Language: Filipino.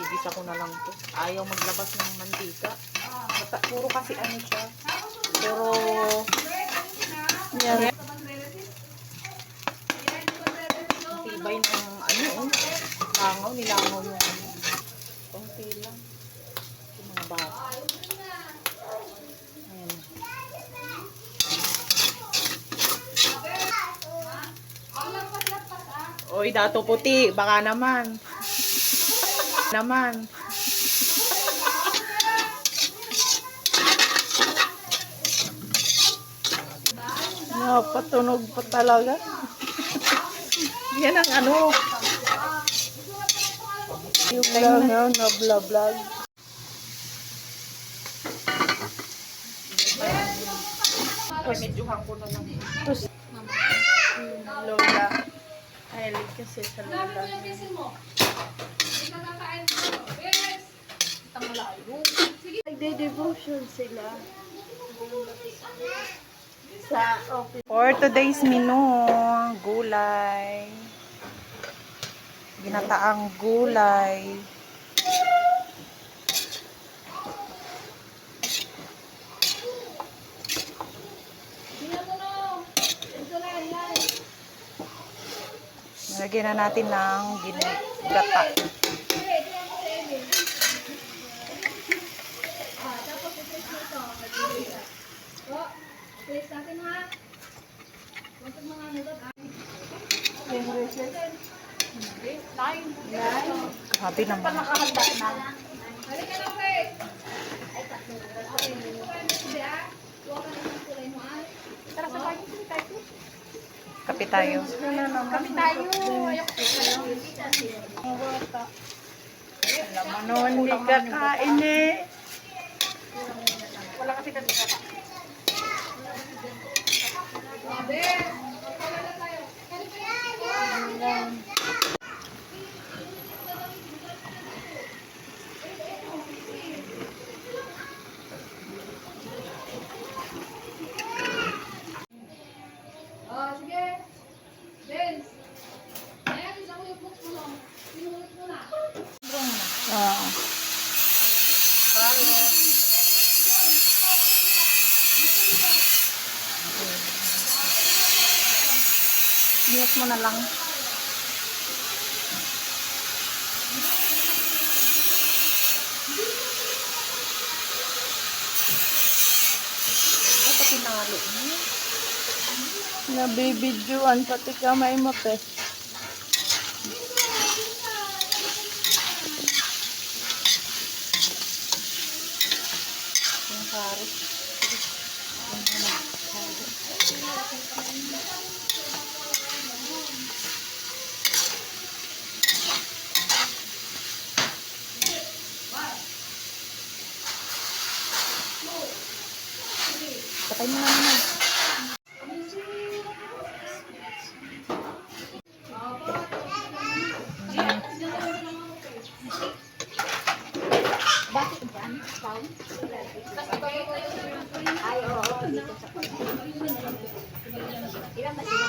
Igisa ko na lang to. Ayaw maglabas ng mantika. Puro kasi ano siya. Pero yan. Tibay ng ano oh. Langaw, nilangaw yung ano. Kunti lang. Yung mga bata. Ayan. Oy, dato puti. Baka naman. Naman. Patunog pa talaga. Yan ang ano. Yung lang na vlog. Medyohan ko na lang. Lola. Alig kasi sa lola. Nagde-devotion sila. Sa office. For today's menu, gulay. Ginataang gulay. Lagyan na natin ng ginagata. Grabe naman. Kape tayo. Kape tayo. Alam mo naman, hindi kakain eh. Wala kasi kasi kakain. Mute mo na lang. Pati nalo. Nabibidyoan pati kamay mo pe. Yung carrot. Patay mo na naman. Bakit dyan? Ay, oo. Dito sa ilan ba sila?